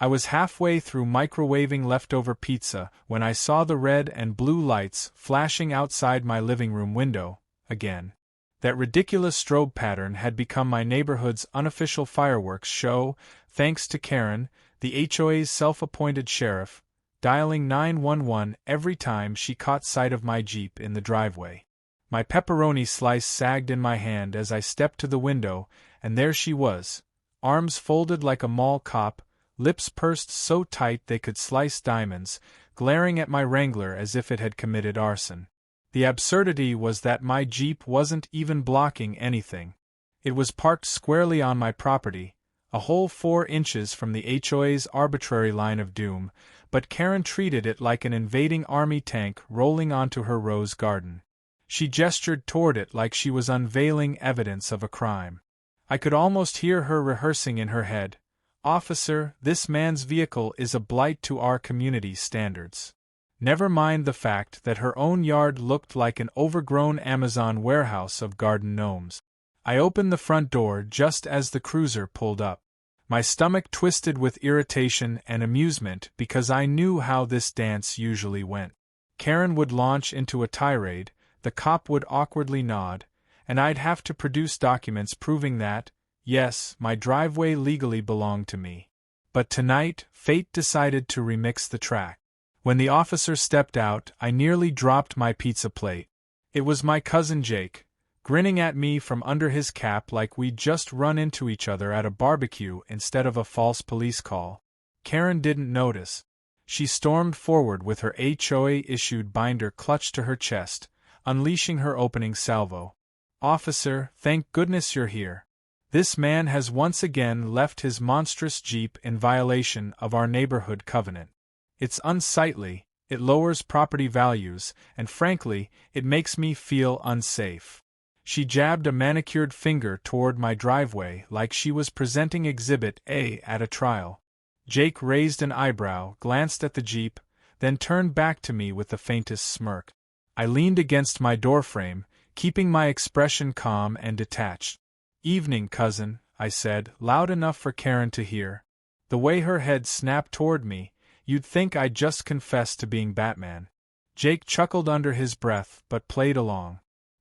I was halfway through microwaving leftover pizza when I saw the red and blue lights flashing outside my living room window, again. That ridiculous strobe pattern had become my neighborhood's unofficial fireworks show, thanks to Karen, the HOA's self-appointed sheriff, dialing 911 every time she caught sight of my Jeep in the driveway. My pepperoni slice sagged in my hand as I stepped to the window, and there she was, arms folded like a mall cop, lips pursed so tight they could slice diamonds, glaring at my Wrangler as if it had committed arson. The absurdity was that my Jeep wasn't even blocking anything. It was parked squarely on my property, a whole 4 inches from the HOA's arbitrary line of doom, but Karen treated it like an invading army tank rolling onto her rose garden. She gestured toward it like she was unveiling evidence of a crime. I could almost hear her rehearsing in her head, "Officer, this man's vehicle is a blight to our community's standards." Never mind the fact that her own yard looked like an overgrown Amazon warehouse of garden gnomes. I opened the front door just as the cruiser pulled up. My stomach twisted with irritation and amusement because I knew how this dance usually went. Karen would launch into a tirade, the cop would awkwardly nod, and I'd have to produce documents proving that, yes, my driveway legally belonged to me. But tonight, fate decided to remix the track. When the officer stepped out, I nearly dropped my pizza plate. It was my cousin Jake, grinning at me from under his cap like we'd just run into each other at a barbecue instead of a false police call. Karen didn't notice. She stormed forward with her HOA-issued binder clutched to her chest, unleashing her opening salvo. "Officer, thank goodness you're here. This man has once again left his monstrous Jeep in violation of our neighborhood covenant. It's unsightly, it lowers property values, and frankly, it makes me feel unsafe." She jabbed a manicured finger toward my driveway like she was presenting Exhibit A at a trial. Jake raised an eyebrow, glanced at the Jeep, then turned back to me with the faintest smirk. I leaned against my doorframe, keeping my expression calm and detached. "Evening, cousin," I said, loud enough for Karen to hear. The way her head snapped toward me, you'd think I'd just confessed to being Batman. Jake chuckled under his breath but played along.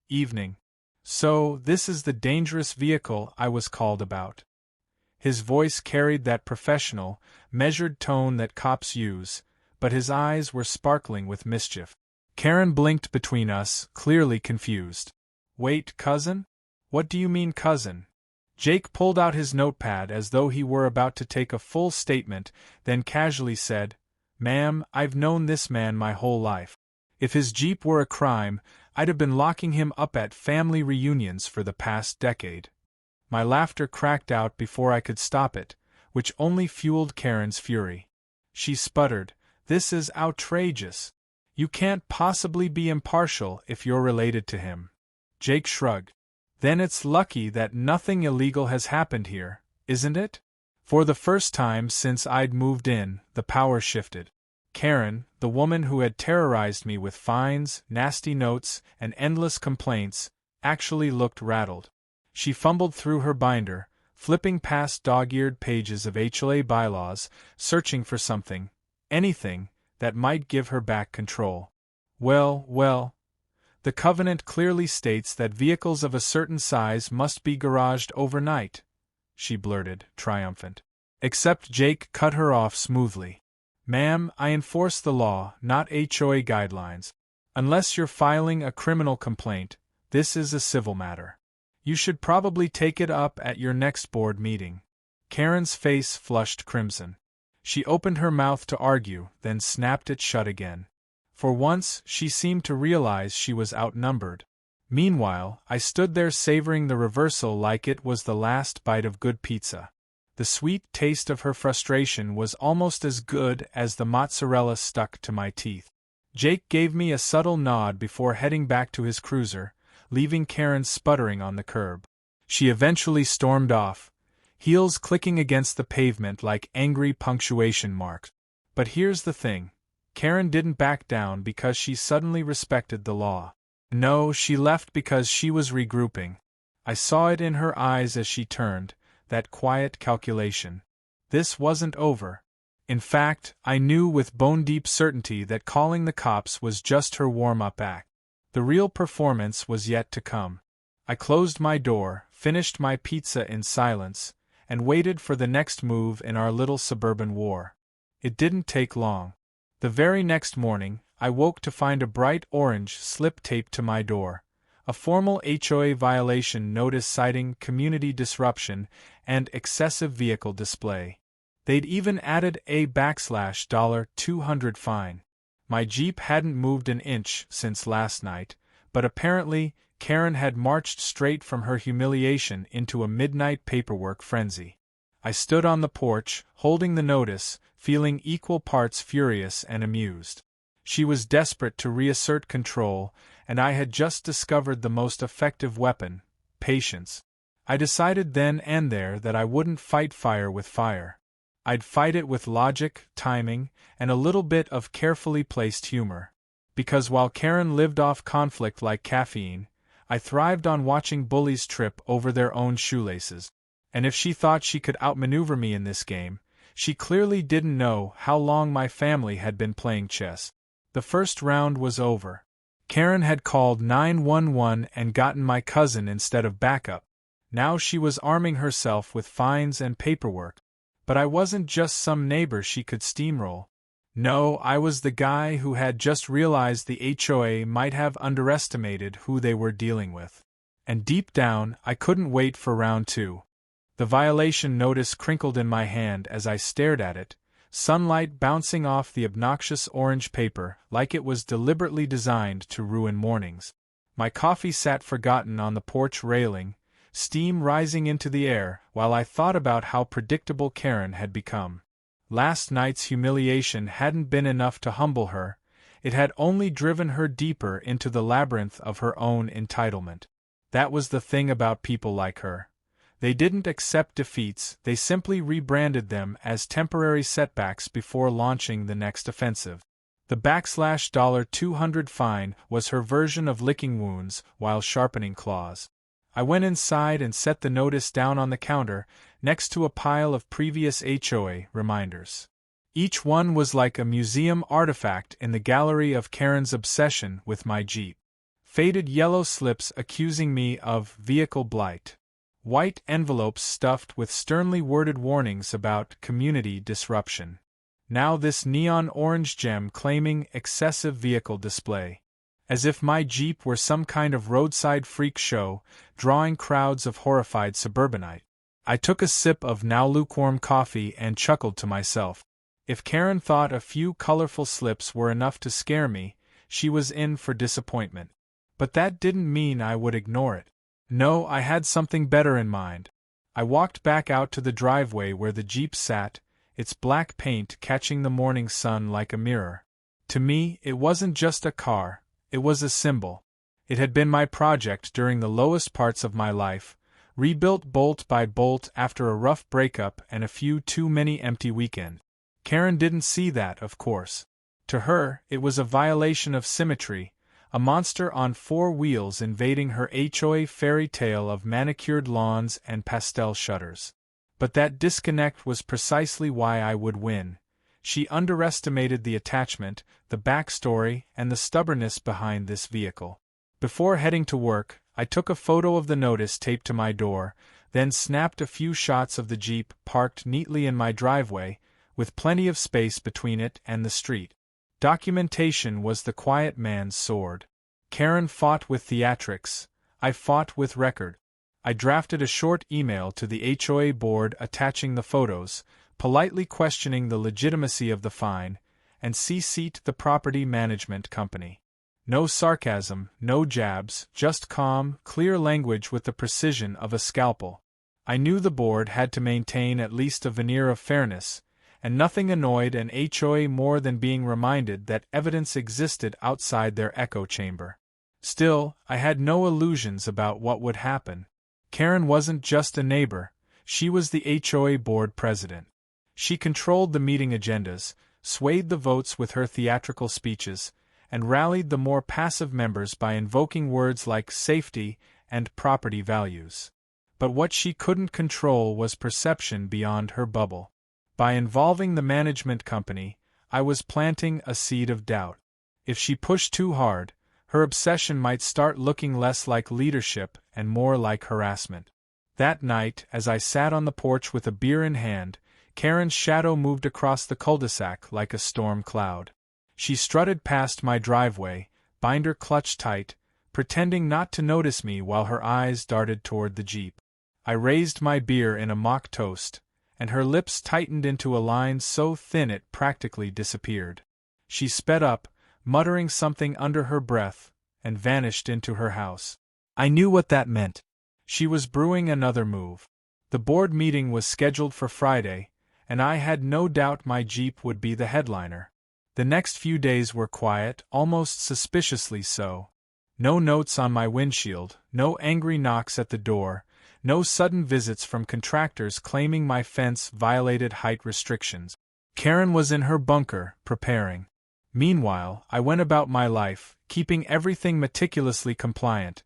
"Evening. So, this is the dangerous vehicle I was called about." His voice carried that professional, measured tone that cops use, but his eyes were sparkling with mischief. Karen blinked between us, clearly confused. "Wait, cousin? What do you mean, cousin?" Jake pulled out his notepad as though he were about to take a full statement, then casually said, "Ma'am, I've known this man my whole life. If his Jeep were a crime, I'd have been locking him up at family reunions for the past decade." My laughter cracked out before I could stop it, which only fueled Karen's fury. She sputtered, "This is outrageous. You can't possibly be impartial if you're related to him." Jake shrugged. "Then it's lucky that nothing illegal has happened here, isn't it?" For the first time since I'd moved in, the power shifted. Karen, the woman who had terrorized me with fines, nasty notes, and endless complaints, actually looked rattled. She fumbled through her binder, flipping past dog-eared pages of HOA bylaws, searching for something, anything, that might give her back control. Well, the covenant clearly states that vehicles of a certain size must be garaged overnight," she blurted, triumphant. Except Jake cut her off smoothly. "Ma'am, I enforce the law, not HOA guidelines. Unless you're filing a criminal complaint, this is a civil matter. You should probably take it up at your next board meeting." Karen's face flushed crimson. She opened her mouth to argue, then snapped it shut again. For once, she seemed to realize she was outnumbered. Meanwhile, I stood there savoring the reversal like it was the last bite of good pizza. The sweet taste of her frustration was almost as good as the mozzarella stuck to my teeth. Jake gave me a subtle nod before heading back to his cruiser, leaving Karen sputtering on the curb. She eventually stormed off, heels clicking against the pavement like angry punctuation marks. But here's the thing. Karen didn't back down because she suddenly respected the law. No, she left because she was regrouping. I saw it in her eyes as she turned, that quiet calculation. This wasn't over. In fact, I knew with bone-deep certainty that calling the cops was just her warm-up act. The real performance was yet to come. I closed my door, finished my pizza in silence, and waited for the next move in our little suburban war. It didn't take long. The very next morning, I woke to find a bright orange slip taped to my door, a formal HOA violation notice citing community disruption and excessive vehicle display. They'd even added a $200 fine. My Jeep hadn't moved an inch since last night, but apparently Karen had marched straight from her humiliation into a midnight paperwork frenzy. I stood on the porch, holding the notice, feeling equal parts furious and amused. She was desperate to reassert control, and I had just discovered the most effective weapon: patience. I decided then and there that I wouldn't fight fire with fire. I'd fight it with logic, timing, and a little bit of carefully placed humor. Because while Karen lived off conflict like caffeine, I thrived on watching bullies trip over their own shoelaces. And if she thought she could outmaneuver me in this game, she clearly didn't know how long my family had been playing chess. The first round was over. Karen had called 911 and gotten my cousin instead of backup. Now she was arming herself with fines and paperwork. But I wasn't just some neighbor she could steamroll. No, I was the guy who had just realized the HOA might have underestimated who they were dealing with. And deep down, I couldn't wait for round two. The violation notice crinkled in my hand as I stared at it, sunlight bouncing off the obnoxious orange paper like it was deliberately designed to ruin mornings. My coffee sat forgotten on the porch railing, steam rising into the air while I thought about how predictable Karen had become. Last night's humiliation hadn't been enough to humble her, it had only driven her deeper into the labyrinth of her own entitlement. That was the thing about people like her. They didn't accept defeats, they simply rebranded them as temporary setbacks before launching the next offensive. The $200 fine was her version of licking wounds while sharpening claws. I went inside and set the notice down on the counter, next to a pile of previous HOA reminders. Each one was like a museum artifact in the gallery of Karen's obsession with my Jeep. Faded yellow slips accusing me of vehicle blight. White envelopes stuffed with sternly worded warnings about community disruption. Now this neon orange gem claiming excessive vehicle display. As if my Jeep were some kind of roadside freak show, drawing crowds of horrified suburbanite. I took a sip of now lukewarm coffee and chuckled to myself. If Karen thought a few colorful slips were enough to scare me, she was in for disappointment. But that didn't mean I would ignore it. No, I had something better in mind. I walked back out to the driveway where the Jeep sat, its black paint catching the morning sun like a mirror. To me, it wasn't just a car, it was a symbol. It had been my project during the lowest parts of my life, rebuilt bolt by bolt after a rough breakup and a few too many empty weekends. Karen didn't see that, of course. To her, it was a violation of symmetry, a monster on four wheels invading her HOA fairy tale of manicured lawns and pastel shutters. But that disconnect was precisely why I would win. She underestimated the attachment, the backstory, and the stubbornness behind this vehicle. Before heading to work, I took a photo of the notice taped to my door, then snapped a few shots of the Jeep parked neatly in my driveway, with plenty of space between it and the street. Documentation was the quiet man's sword. Karen fought with theatrics, I fought with record. I drafted a short email to the HOA board attaching the photos, politely questioning the legitimacy of the fine, and CC'd the property management company. No sarcasm, no jabs, just calm, clear language with the precision of a scalpel. I knew the board had to maintain at least a veneer of fairness, and nothing annoyed an HOA more than being reminded that evidence existed outside their echo chamber. Still, I had no illusions about what would happen. Karen wasn't just a neighbor, she was the HOA board president. She controlled the meeting agendas, swayed the votes with her theatrical speeches, and rallied the more passive members by invoking words like safety and property values. But what she couldn't control was perception beyond her bubble. By involving the management company, I was planting a seed of doubt. If she pushed too hard, her obsession might start looking less like leadership and more like harassment. That night, as I sat on the porch with a beer in hand, Karen's shadow moved across the cul-de-sac like a storm cloud. She strutted past my driveway, binder clutched tight, pretending not to notice me while her eyes darted toward the Jeep. I raised my beer in a mock toast, and her lips tightened into a line so thin it practically disappeared. She sped up, muttering something under her breath, and vanished into her house. I knew what that meant. She was brewing another move. The board meeting was scheduled for Friday, and I had no doubt my Jeep would be the headliner. The next few days were quiet, almost suspiciously so. No notes on my windshield, no angry knocks at the door, no sudden visits from contractors claiming my fence violated height restrictions. Karen was in her bunker, preparing. Meanwhile, I went about my life, keeping everything meticulously compliant.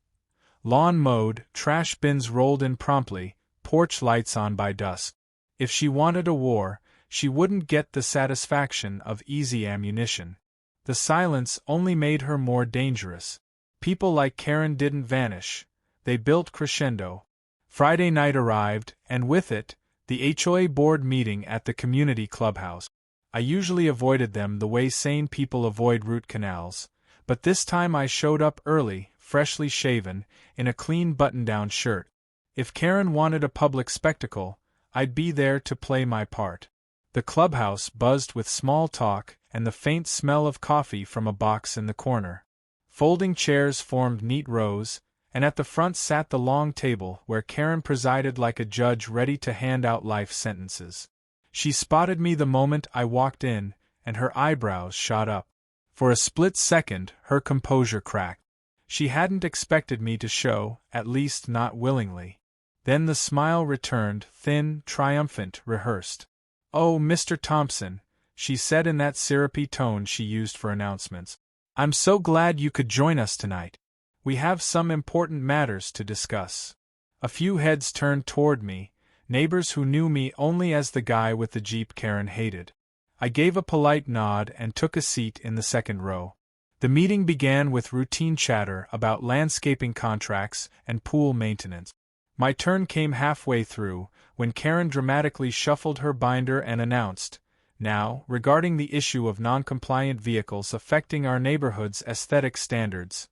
Lawn mowed, trash bins rolled in promptly, porch lights on by dusk. If she wanted a war, she wouldn't get the satisfaction of easy ammunition. The silence only made her more dangerous. People like Karen didn't vanish, they built crescendo. Friday night arrived, and with it, the HOA board meeting at the community clubhouse. I usually avoided them the way sane people avoid root canals, but this time I showed up early, freshly shaven, in a clean button-down shirt. If Karen wanted a public spectacle, I'd be there to play my part. The clubhouse buzzed with small talk and the faint smell of coffee from a box in the corner. Folding chairs formed neat rows, and at the front sat the long table where Karen presided like a judge ready to hand out life sentences. She spotted me the moment I walked in, and her eyebrows shot up. For a split second, her composure cracked. She hadn't expected me to show, at least not willingly. Then the smile returned, thin, triumphant, rehearsed. "Oh, Mr. Thompson," she said in that syrupy tone she used for announcements. "I'm so glad you could join us tonight. We have some important matters to discuss." A few heads turned toward me, neighbors who knew me only as the guy with the Jeep Karen hated. I gave a polite nod and took a seat in the second row. The meeting began with routine chatter about landscaping contracts and pool maintenance. My turn came halfway through, when Karen dramatically shuffled her binder and announced, "Now, regarding the issue of non-compliant vehicles affecting our neighborhood's aesthetic standards."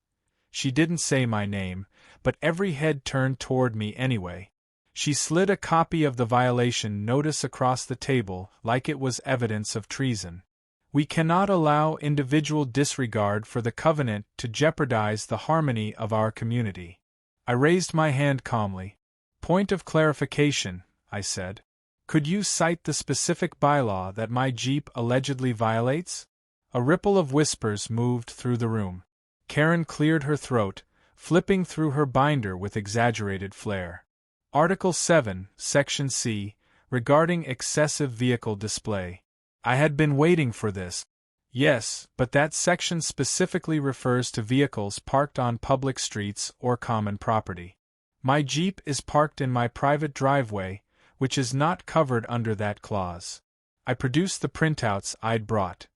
She didn't say my name, but every head turned toward me anyway. She slid a copy of the violation notice across the table like it was evidence of treason. "We cannot allow individual disregard for the covenant to jeopardize the harmony of our community." I raised my hand calmly. "Point of clarification," I said. "Could you cite the specific bylaw that my Jeep allegedly violates?" A ripple of whispers moved through the room. Karen cleared her throat, flipping through her binder with exaggerated flair. "Article 7, Section C, regarding excessive vehicle display." I had been waiting for this. "Yes, but that section specifically refers to vehicles parked on public streets or common property. My Jeep is parked in my private driveway, which is not covered under that clause." I produced the printouts I'd brought.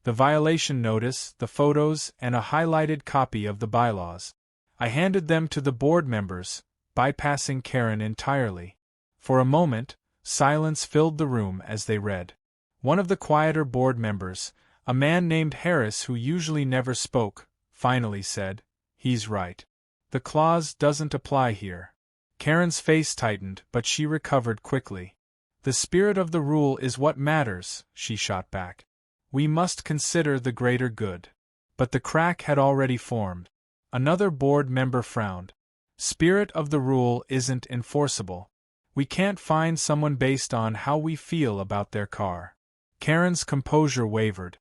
The violation notice, the photos, and a highlighted copy of the bylaws. I handed them to the board members, bypassing Karen entirely. For a moment, silence filled the room as they read. One of the quieter board members, a man named Harris who usually never spoke, finally said, "He's right. The clause doesn't apply here." Karen's face tightened, but she recovered quickly. "The spirit of the rule is what matters," she shot back. "We must consider the greater good." But the crack had already formed. Another board member frowned. "Spirit of the rule isn't enforceable. We can't fine someone based on how we feel about their car." Karen's composure wavered.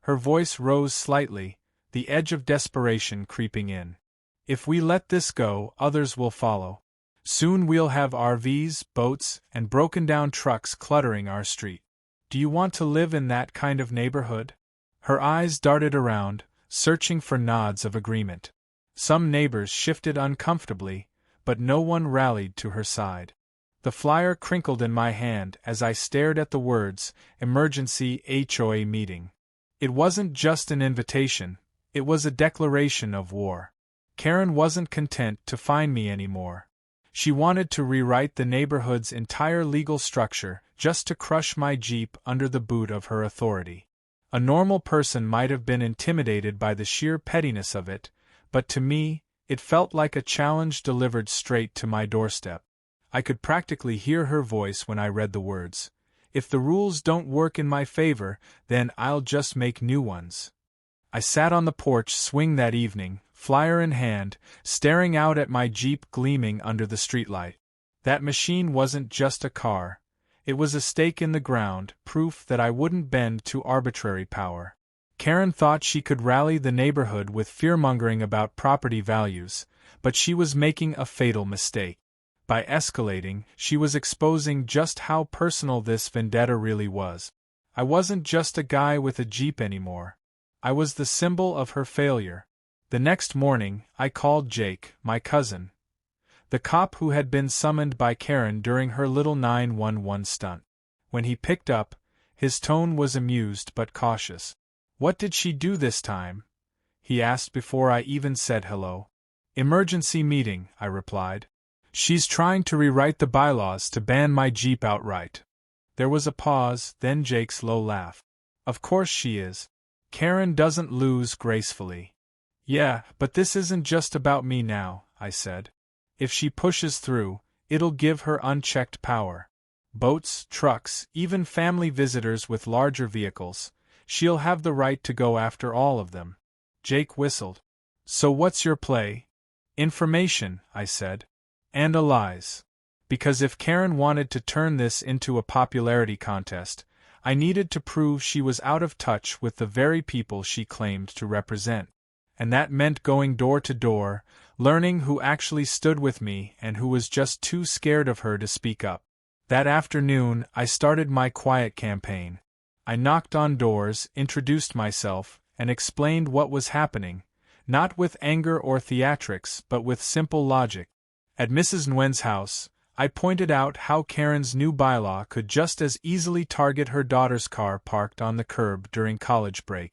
Her voice rose slightly, the edge of desperation creeping in. "If we let this go, others will follow. Soon we'll have RVs, boats, and broken-down trucks cluttering our street. Do you want to live in that kind of neighborhood?" Her eyes darted around, searching for nods of agreement. Some neighbors shifted uncomfortably, but no one rallied to her side. The flyer crinkled in my hand as I stared at the words, Emergency HOA Meeting. It wasn't just an invitation, it was a declaration of war. Karen wasn't content to find me anymore. She wanted to rewrite the neighborhood's entire legal structure just to crush my Jeep under the boot of her authority. A normal person might have been intimidated by the sheer pettiness of it, but to me, it felt like a challenge delivered straight to my doorstep. I could practically hear her voice when I read the words. If the rules don't work in my favor, then I'll just make new ones. I sat on the porch swing that evening, flyer in hand, staring out at my Jeep gleaming under the streetlight. That machine wasn't just a car. It was a stake in the ground, proof that I wouldn't bend to arbitrary power. Karen thought she could rally the neighborhood with fear-mongering about property values, but she was making a fatal mistake. By escalating, she was exposing just how personal this vendetta really was. I wasn't just a guy with a Jeep anymore. I was the symbol of her failure. The next morning, I called Jake, my cousin, the cop who had been summoned by Karen during her little 911 stunt. When he picked up, his tone was amused but cautious. "What did she do this time?" he asked before I even said hello. "Emergency meeting," I replied. "She's trying to rewrite the bylaws to ban my Jeep outright." There was a pause, then Jake's low laugh. "Of course she is. Karen doesn't lose gracefully." "Yeah, but this isn't just about me now," I said. "If she pushes through, it'll give her unchecked power. Boats, trucks, even family visitors with larger vehicles, she'll have the right to go after all of them." Jake whistled. "So what's your play?" "Information," I said. "And lies. Because if Karen wanted to turn this into a popularity contest, I needed to prove she was out of touch with the very people she claimed to represent. And that meant going door to door, learning who actually stood with me and who was just too scared of her to speak up. That afternoon, I started my quiet campaign. I knocked on doors, introduced myself, and explained what was happening, not with anger or theatrics but with simple logic. At Mrs. Nguyen's house, I pointed out how Karen's new bylaw could just as easily target her daughter's car parked on the curb during college break.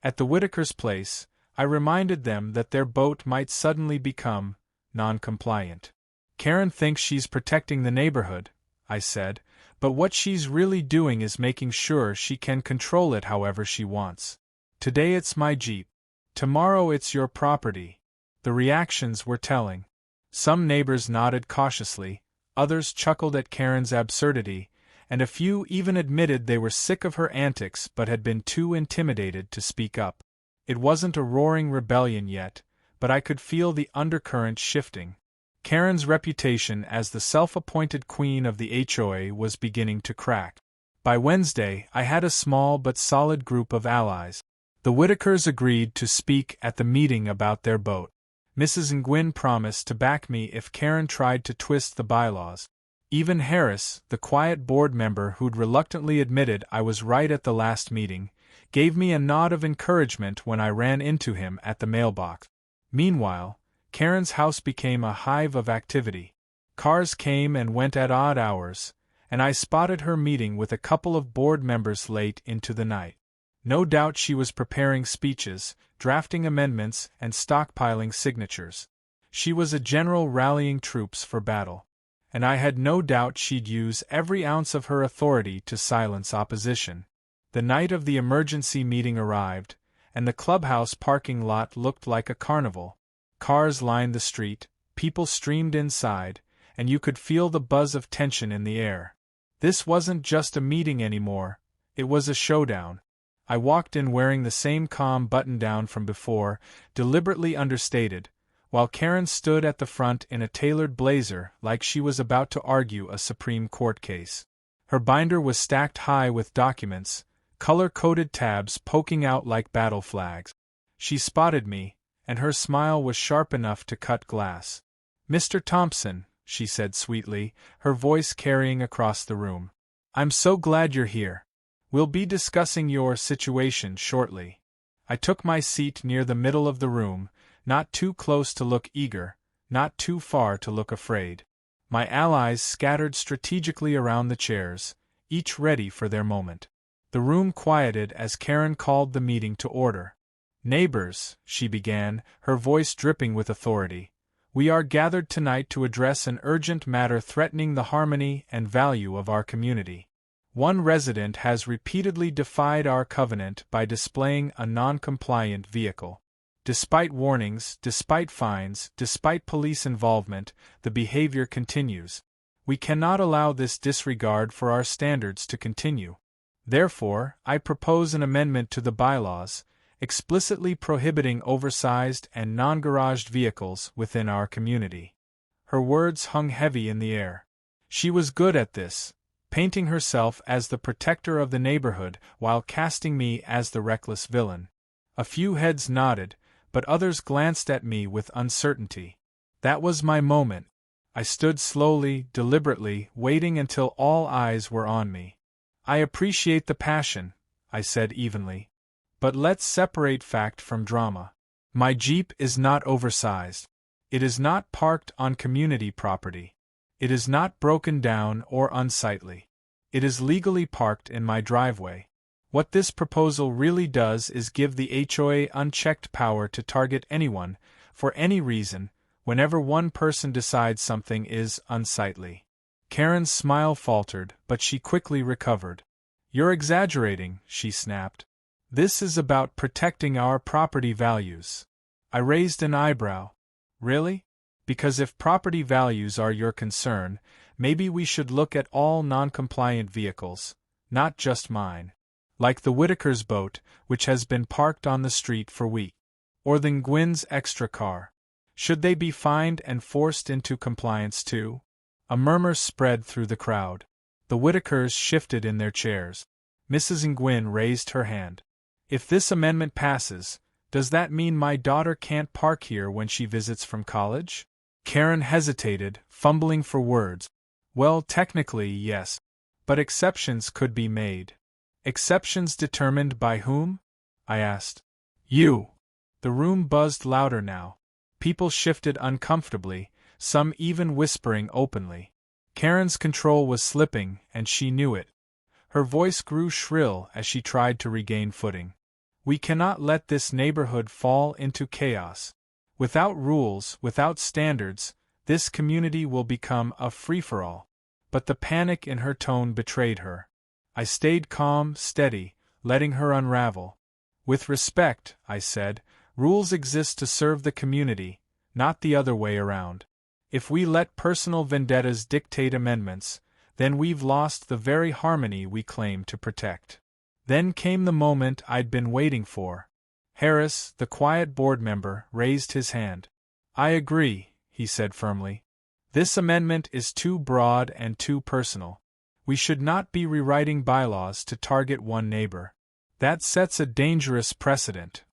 At the Whitaker's place, I reminded them that their boat might suddenly become non-compliant. "Karen thinks she's protecting the neighborhood," I said, "but what she's really doing is making sure she can control it however she wants. Today it's my Jeep. Tomorrow it's your property." The reactions were telling. Some neighbors nodded cautiously, others chuckled at Karen's absurdity, and a few even admitted they were sick of her antics but had been too intimidated to speak up. It wasn't a roaring rebellion yet, but I could feel the undercurrent shifting. Karen's reputation as the self-appointed queen of the HOA was beginning to crack. By Wednesday, I had a small but solid group of allies. The Whitakers agreed to speak at the meeting about their boat. Mrs. Nguyen promised to back me if Karen tried to twist the bylaws. Even Harris, the quiet board member who'd reluctantly admitted I was right at the last meeting, gave me a nod of encouragement when I ran into him at the mailbox. Meanwhile, Karen's house became a hive of activity. Cars came and went at odd hours, and I spotted her meeting with a couple of board members late into the night. No doubt she was preparing speeches, drafting amendments, and stockpiling signatures. She was a general rallying troops for battle, and I had no doubt she'd use every ounce of her authority to silence opposition. The night of the emergency meeting arrived, and the clubhouse parking lot looked like a carnival. Cars lined the street, people streamed inside, and you could feel the buzz of tension in the air. This wasn't just a meeting anymore, it was a showdown. I walked in wearing the same calm button-down from before, deliberately understated, while Karen stood at the front in a tailored blazer like she was about to argue a Supreme Court case. Her binder was stacked high with documents, color-coded tabs poking out like battle flags. She spotted me, and her smile was sharp enough to cut glass. "Mr. Thompson," she said sweetly, her voice carrying across the room. "I'm so glad you're here. We'll be discussing your situation shortly." I took my seat near the middle of the room, not too close to look eager, not too far to look afraid. My allies scattered strategically around the chairs, each ready for their moment. The room quieted as Karen called the meeting to order. "Neighbors," she began, her voice dripping with authority, "we are gathered tonight to address an urgent matter threatening the harmony and value of our community. One resident has repeatedly defied our covenant by displaying a non-compliant vehicle. Despite warnings, despite fines, despite police involvement, the behavior continues. We cannot allow this disregard for our standards to continue. Therefore, I propose an amendment to the bylaws, explicitly prohibiting oversized and non-garaged vehicles within our community." Her words hung heavy in the air. She was good at this, painting herself as the protector of the neighborhood while casting me as the reckless villain. A few heads nodded, but others glanced at me with uncertainty. That was my moment. I stood slowly, deliberately, waiting until all eyes were on me. "I appreciate the passion," I said evenly. "But let's separate fact from drama. My Jeep is not oversized. It is not parked on community property. It is not broken down or unsightly. It is legally parked in my driveway. What this proposal really does is give the HOA unchecked power to target anyone, for any reason, whenever one person decides something is unsightly." Karen's smile faltered, but she quickly recovered. "You're exaggerating," she snapped. "This is about protecting our property values." I raised an eyebrow. "Really? Because if property values are your concern, maybe we should look at all non-compliant vehicles, not just mine. Like the Whitaker's boat, which has been parked on the street for weeks. Or the Nguyen's extra car. Should they be fined and forced into compliance too?" A murmur spread through the crowd. The Whitakers shifted in their chairs. Mrs. Nguyen raised her hand. "If this amendment passes, does that mean my daughter can't park here when she visits from college?" Karen hesitated, fumbling for words. "Well, technically, yes. But exceptions could be made." "Exceptions determined by whom?" I asked. "You." The room buzzed louder now. People shifted uncomfortably, some even whispering openly. Karen's control was slipping, and she knew it. Her voice grew shrill as she tried to regain footing. "We cannot let this neighborhood fall into chaos. Without rules, without standards, this community will become a free-for-all." But the panic in her tone betrayed her. I stayed calm, steady, letting her unravel. "With respect," I said, "rules exist to serve the community, not the other way around. If we let personal vendettas dictate amendments, then we've lost the very harmony we claim to protect." Then came the moment I'd been waiting for. Harris, the quiet board member, raised his hand. "I agree," he said firmly. "This amendment is too broad and too personal. We should not be rewriting bylaws to target one neighbor. That sets a dangerous precedent."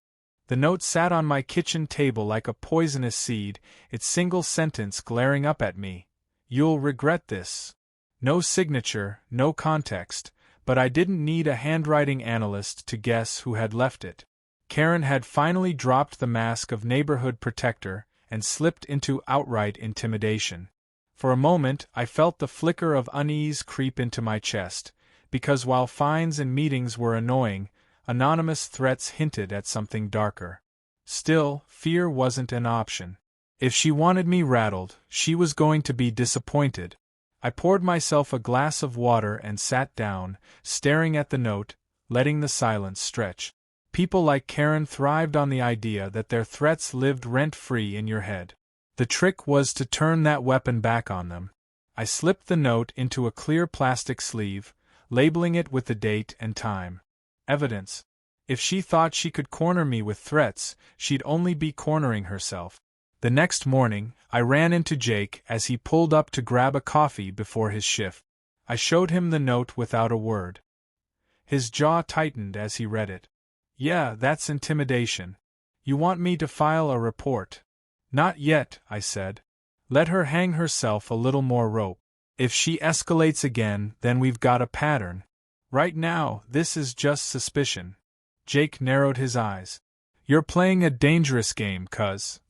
The note sat on my kitchen table like a poisonous seed, its single sentence glaring up at me. "You'll regret this." No signature, no context, but I didn't need a handwriting analyst to guess who had left it. Karen had finally dropped the mask of neighborhood protector and slipped into outright intimidation. For a moment I felt the flicker of unease creep into my chest, because while fines and meetings were annoying, anonymous threats hinted at something darker. Still, fear wasn't an option. If she wanted me rattled, she was going to be disappointed. I poured myself a glass of water and sat down, staring at the note, letting the silence stretch. People like Karen thrived on the idea that their threats lived rent-free in your head. The trick was to turn that weapon back on them. I slipped the note into a clear plastic sleeve, labeling it with the date and time. Evidence. If she thought she could corner me with threats, she'd only be cornering herself. The next morning, I ran into Jake as he pulled up to grab a coffee before his shift. I showed him the note without a word. His jaw tightened as he read it. "Yeah, that's intimidation. You want me to file a report?" "Not yet," I said. "Let her hang herself a little more rope. If she escalates again, then we've got a pattern. Right now, this is just suspicion." Jake narrowed his eyes. "You're playing a dangerous game, cuz."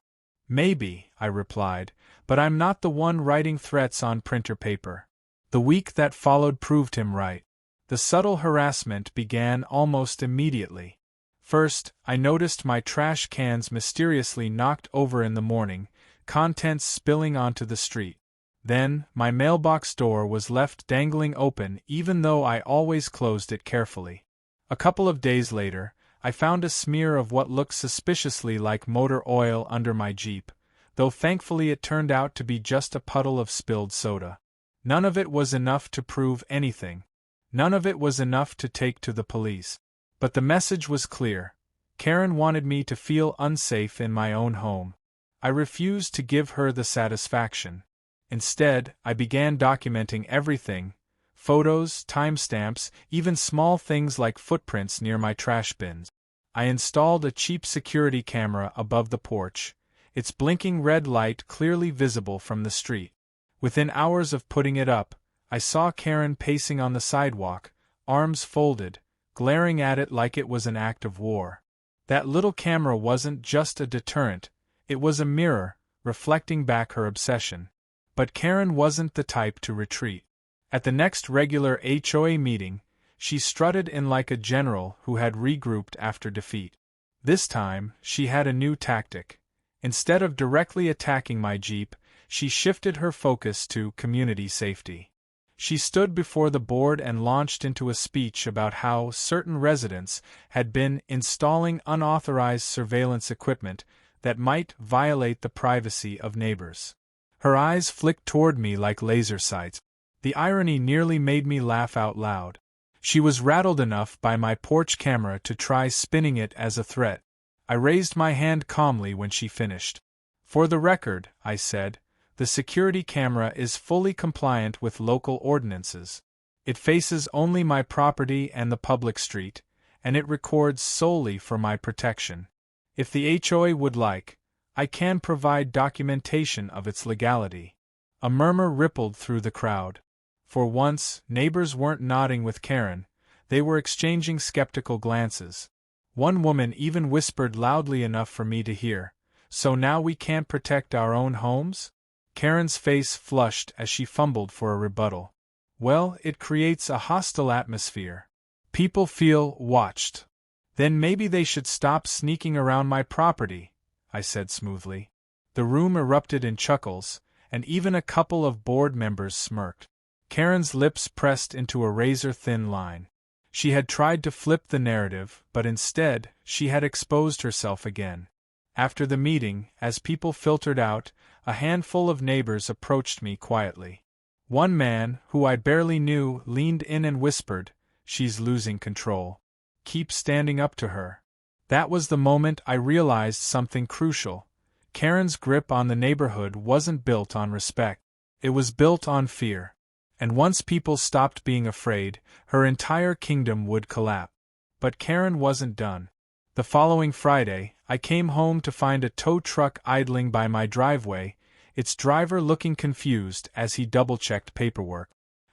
"Maybe," I replied, But I'm not the one writing threats on printer paper. The week that followed proved him right. The subtle harassment began almost immediately. First, I noticed my trash cans mysteriously knocked over in the morning, contents spilling onto the street. Then, my mailbox door was left dangling open even though I always closed it carefully. A couple of days later, I found a smear of what looked suspiciously like motor oil under my Jeep, though thankfully it turned out to be just a puddle of spilled soda. None of it was enough to prove anything. None of it was enough to take to the police. But the message was clear. Karen wanted me to feel unsafe in my own home. I refused to give her the satisfaction. Instead, I began documenting everything: photos, timestamps, even small things like footprints near my trash bins. I installed a cheap security camera above the porch, its blinking red light clearly visible from the street. Within hours of putting it up, I saw Karen pacing on the sidewalk, arms folded, glaring at it like it was an act of war. That little camera wasn't just a deterrent, it was a mirror, reflecting back her obsession. But Karen wasn't the type to retreat. At the next regular HOA meeting, she strutted in like a general who had regrouped after defeat. This time, she had a new tactic. Instead of directly attacking my Jeep, she shifted her focus to community safety. She stood before the board and launched into a speech about how certain residents had been installing unauthorized surveillance equipment that might violate the privacy of neighbors. Her eyes flicked toward me like laser sights. The irony nearly made me laugh out loud. She was rattled enough by my porch camera to try spinning it as a threat. I raised my hand calmly when she finished. "For the record," I said, "the security camera is fully compliant with local ordinances. It faces only my property and the public street, and it records solely for my protection. If the HOA would like, I can provide documentation of its legality." A murmur rippled through the crowd. For once, neighbors weren't nodding with Karen, they were exchanging skeptical glances. One woman even whispered loudly enough for me to hear, "So now we can't protect our own homes?" Karen's face flushed as she fumbled for a rebuttal. "Well, it creates a hostile atmosphere. People feel watched. Then maybe they should stop sneaking around my property," I said smoothly. The room erupted in chuckles, and even a couple of board members smirked. Karen's lips pressed into a razor-thin line. She had tried to flip the narrative, but instead, she had exposed herself again. After the meeting, as people filtered out, a handful of neighbors approached me quietly. One man, who I barely knew, leaned in and whispered, "She's losing control. Keep standing up to her." That was the moment I realized something crucial. Karen's grip on the neighborhood wasn't built on respect. It was built on fear. And once people stopped being afraid, her entire kingdom would collapse. But Karen wasn't done. The following Friday, I came home to find a tow truck idling by my driveway, its driver looking confused as he double-checked paperwork.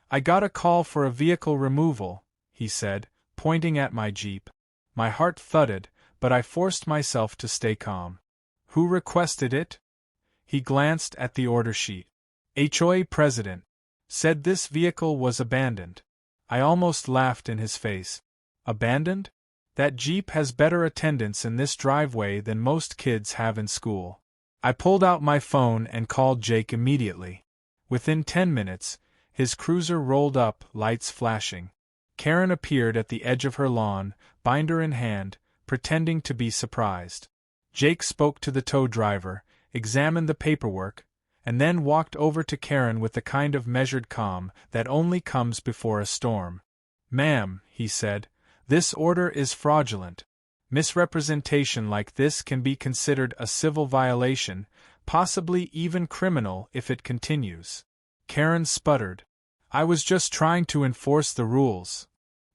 "I got a call for a vehicle removal," he said, pointing at my Jeep. My heart thudded, but I forced myself to stay calm. "Who requested it?" He glanced at the order sheet. "HOA president. Said this vehicle was abandoned." I almost laughed in his face. "Abandoned? That Jeep has better attendance in this driveway than most kids have in school." I pulled out my phone and called Jake immediately. Within 10 minutes, his cruiser rolled up, lights flashing. Karen appeared at the edge of her lawn, binder in hand, pretending to be surprised. Jake spoke to the tow driver, examined the paperwork, and then walked over to Karen with the kind of measured calm that only comes before a storm. "Ma'am," he said, "this order is fraudulent. Misrepresentation like this can be considered a civil violation, possibly even criminal if it continues." Karen sputtered. "I was just trying to enforce the rules."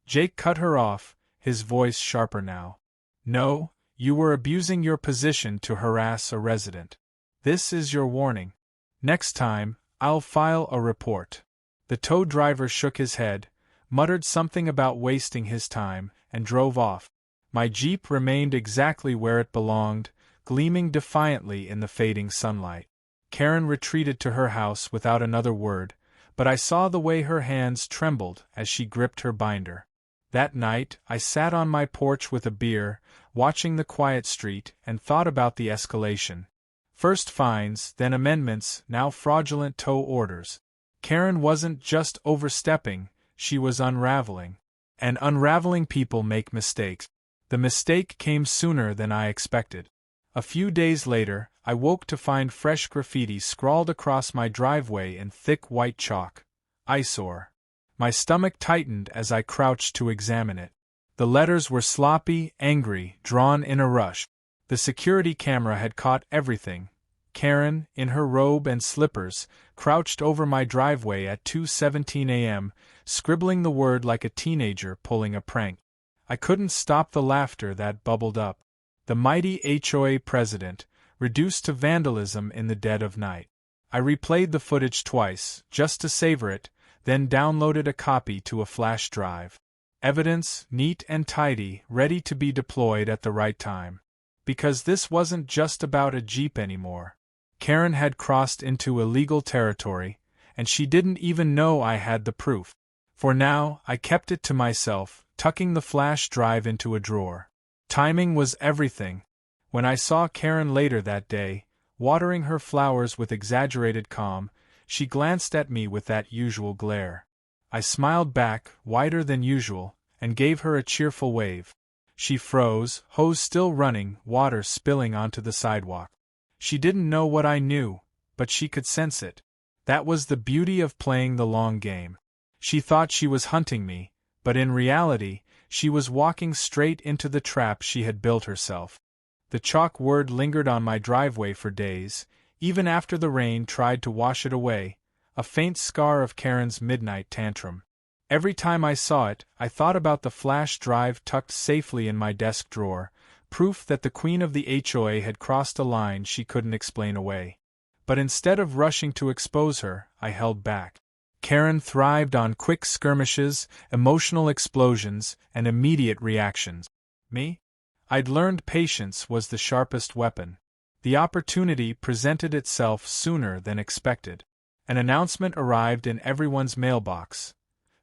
Jake cut her off, his voice sharper now. "No, you were abusing your position to harass a resident. This is your warning. Next time, I'll file a report." The tow driver shook his head, muttered something about wasting his time, and drove off. My Jeep remained exactly where it belonged, gleaming defiantly in the fading sunlight. Karen retreated to her house without another word, but I saw the way her hands trembled as she gripped her binder. That night, I sat on my porch with a beer, watching the quiet street, and thought about the escalation. First fines, then amendments, now fraudulent tow orders. Karen wasn't just overstepping, she was unraveling. And unraveling people make mistakes. The mistake came sooner than I expected. A few days later, I woke to find fresh graffiti scrawled across my driveway in thick white chalk. Eyesore. My stomach tightened as I crouched to examine it. The letters were sloppy, angry, drawn in a rush. The security camera had caught everything. Karen, in her robe and slippers, crouched over my driveway at 2:17 a.m., scribbling the word like a teenager pulling a prank. I couldn't stop the laughter that bubbled up. The mighty HOA president, reduced to vandalism in the dead of night. I replayed the footage twice, just to savor it, then downloaded a copy to a flash drive. Evidence, neat and tidy, ready to be deployed at the right time. Because this wasn't just about a Jeep anymore. Karen had crossed into illegal territory, and she didn't even know I had the proof. For now, I kept it to myself, tucking the flash drive into a drawer. Timing was everything. When I saw Karen later that day, watering her flowers with exaggerated calm, she glanced at me with that usual glare. I smiled back, wider than usual, and gave her a cheerful wave. She froze, hose still running, water spilling onto the sidewalk. She didn't know what I knew, but she could sense it. That was the beauty of playing the long game. She thought she was hunting me, but in reality, she was walking straight into the trap she had built herself. The chalk word lingered on my driveway for days, even after the rain tried to wash it away, a faint scar of Karen's midnight tantrum. Every time I saw it, I thought about the flash drive tucked safely in my desk drawer, proof that the queen of the HOA had crossed a line she couldn't explain away. But instead of rushing to expose her, I held back. Karen thrived on quick skirmishes, emotional explosions, and immediate reactions. Me? I'd learned patience was the sharpest weapon. The opportunity presented itself sooner than expected. An announcement arrived in everyone's mailbox.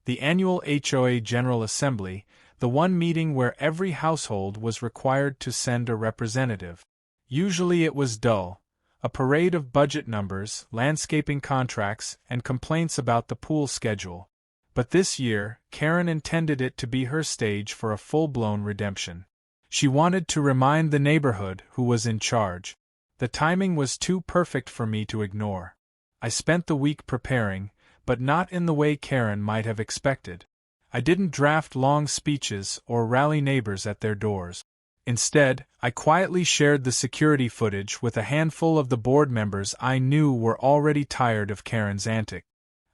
The annual HOA General Assembly, the one meeting where every household was required to send a representative. Usually it was dull, a parade of budget numbers, landscaping contracts, and complaints about the pool schedule. But this year, Karen intended it to be her stage for a full-blown redemption. She wanted to remind the neighborhood who was in charge. The timing was too perfect for me to ignore. I spent the week preparing, but not in the way Karen might have expected. I didn't draft long speeches or rally neighbors at their doors. Instead, I quietly shared the security footage with a handful of the board members I knew were already tired of Karen's antics.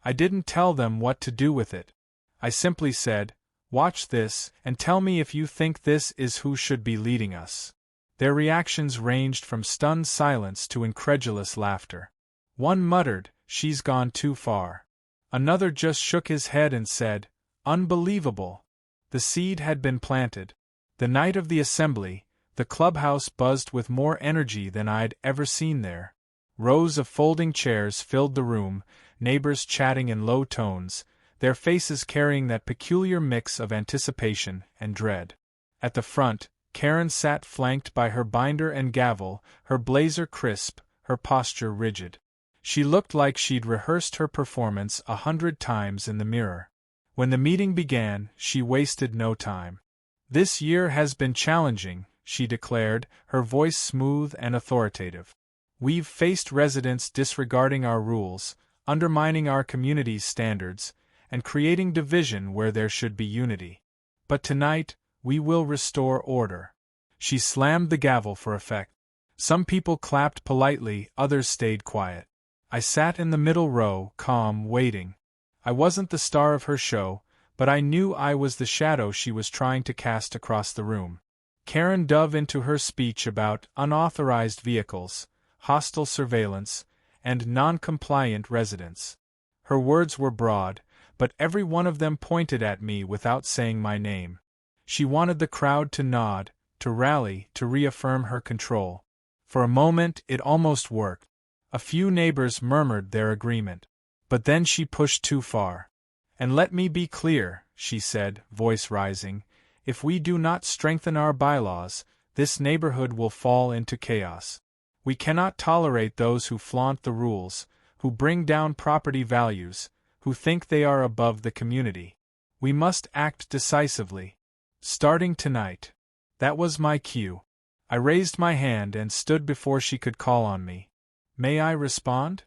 I didn't tell them what to do with it. I simply said, "Watch this, and tell me if you think this is who should be leading us." Their reactions ranged from stunned silence to incredulous laughter. One muttered, "She's gone too far." Another just shook his head and said, "Unbelievable." The seed had been planted. The night of the assembly, the clubhouse buzzed with more energy than I'd ever seen there. Rows of folding chairs filled the room, neighbors chatting in low tones, their faces carrying that peculiar mix of anticipation and dread. At the front, Karen sat flanked by her binder and gavel, her blazer crisp, her posture rigid. She looked like she'd rehearsed her performance 100 times in the mirror. When the meeting began, she wasted no time. "This year has been challenging," she declared, her voice smooth and authoritative. "We've faced residents disregarding our rules, undermining our community's standards, and creating division where there should be unity. But tonight, we will restore order." She slammed the gavel for effect. Some people clapped politely, others stayed quiet. I sat in the middle row, calm, waiting. I wasn't the star of her show, but I knew I was the shadow she was trying to cast across the room. Karen dove into her speech about unauthorized vehicles, hostile surveillance, and non-compliant residents. Her words were broad, but every one of them pointed at me without saying my name. She wanted the crowd to nod, to rally, to reaffirm her control. For a moment it almost worked. A few neighbors murmured their agreement. But then she pushed too far. "And let me be clear," she said, voice rising, "if we do not strengthen our bylaws, this neighborhood will fall into chaos. We cannot tolerate those who flaunt the rules, who bring down property values, who think they are above the community. We must act decisively. Starting tonight." That was my cue. I raised my hand and stood before she could call on me. "May I respond?"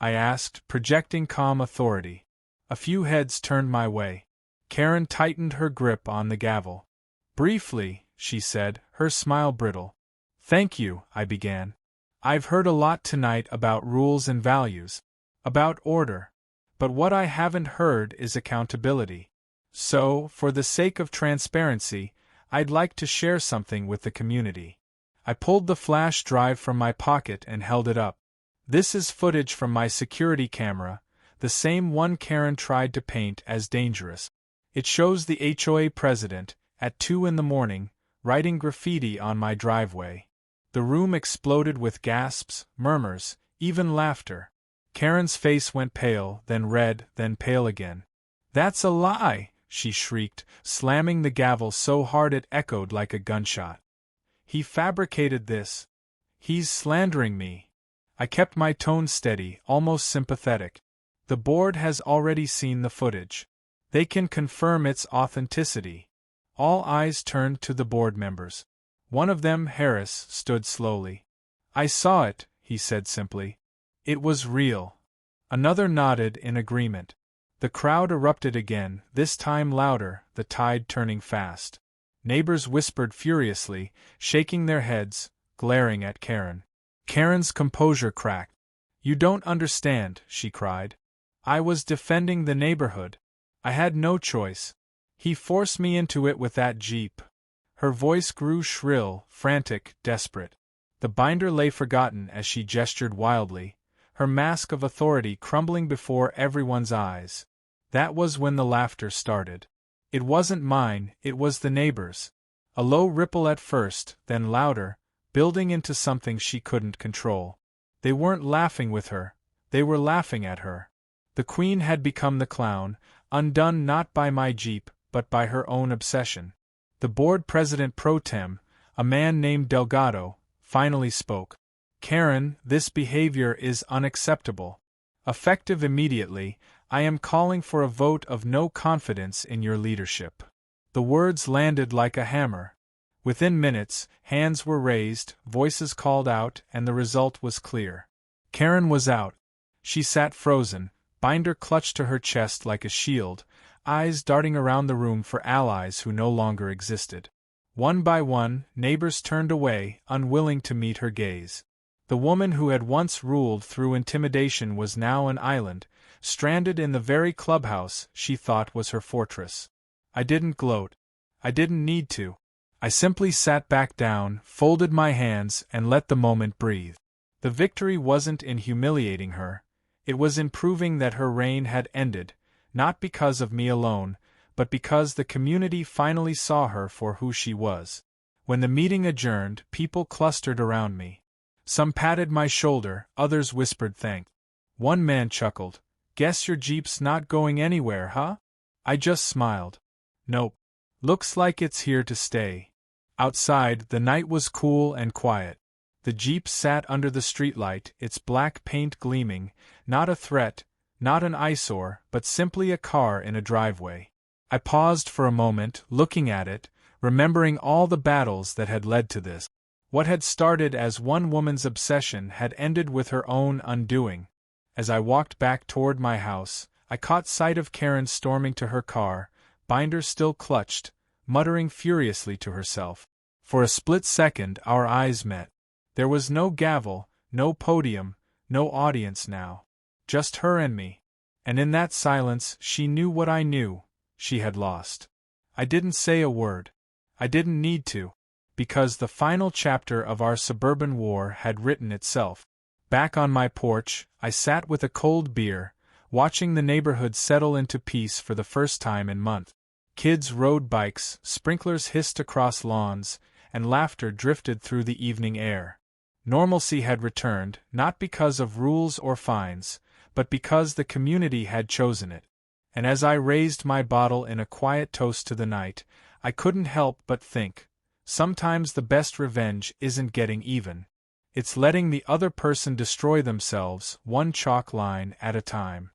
I asked, projecting calm authority. A few heads turned my way. Karen tightened her grip on the gavel. "Briefly," she said, her smile brittle. "Thank you," I began. "I've heard a lot tonight about rules and values. About order. But what I haven't heard is accountability. So, for the sake of transparency, I'd like to share something with the community." I pulled the flash drive from my pocket and held it up. "This is footage from my security camera, the same one Karen tried to paint as dangerous. It shows the HOA president, at 2 in the morning, writing graffiti on my driveway." The room exploded with gasps, murmurs, even laughter. Karen's face went pale, then red, then pale again. "That's a lie!" she shrieked, slamming the gavel so hard it echoed like a gunshot. "He fabricated this. He's slandering me." I kept my tone steady, almost sympathetic. "The board has already seen the footage. They can confirm its authenticity." All eyes turned to the board members. One of them, Harris, stood slowly. "I saw it," he said simply. "It was real." Another nodded in agreement. The crowd erupted again, this time louder, the tide turning fast. Neighbors whispered furiously, shaking their heads, glaring at Karen. Karen's composure cracked. "You don't understand," she cried. "I was defending the neighborhood. I had no choice. He forced me into it with that Jeep." Her voice grew shrill, frantic, desperate. The binder lay forgotten as she gestured wildly, her mask of authority crumbling before everyone's eyes. That was when the laughter started. It wasn't mine, it was the neighbors'. A low ripple at first, then louder, building into something she couldn't control. They weren't laughing with her, they were laughing at her. The queen had become the clown, undone not by my Jeep, but by her own obsession. The board president pro tem, a man named Delgado, finally spoke. "Karen, this behavior is unacceptable. Effective immediately, I am calling for a vote of no confidence in your leadership." The words landed like a hammer. Within minutes, hands were raised, voices called out, and the result was clear. Karen was out. She sat frozen, binder clutched to her chest like a shield, eyes darting around the room for allies who no longer existed. One by one, neighbors turned away, unwilling to meet her gaze. The woman who had once ruled through intimidation was now an island, stranded in the very clubhouse she thought was her fortress. I didn't gloat. I didn't need to. I simply sat back down, folded my hands, and let the moment breathe. The victory wasn't in humiliating her. It was in proving that her reign had ended, not because of me alone, but because the community finally saw her for who she was. When the meeting adjourned, people clustered around me. Some patted my shoulder, others whispered thanks. One man chuckled, "Guess your Jeep's not going anywhere, huh?" I just smiled. "Nope. Looks like it's here to stay." Outside, the night was cool and quiet. The Jeep sat under the streetlight, its black paint gleaming, not a threat, not an eyesore, but simply a car in a driveway. I paused for a moment, looking at it, remembering all the battles that had led to this. What had started as one woman's obsession had ended with her own undoing. As I walked back toward my house, I caught sight of Karen storming to her car, binder still clutched, muttering furiously to herself. For a split second our eyes met. There was no gavel, no podium, no audience now. Just her and me. And in that silence she knew what I knew. She had lost. I didn't say a word. I didn't need to. Because the final chapter of our suburban war had written itself. Back on my porch, I sat with a cold beer, watching the neighborhood settle into peace for the first time in months. Kids rode bikes, sprinklers hissed across lawns, and laughter drifted through the evening air. Normalcy had returned, not because of rules or fines, but because the community had chosen it. And as I raised my bottle in a quiet toast to the night, I couldn't help but think, sometimes the best revenge isn't getting even. It's letting the other person destroy themselves, one chalk line at a time.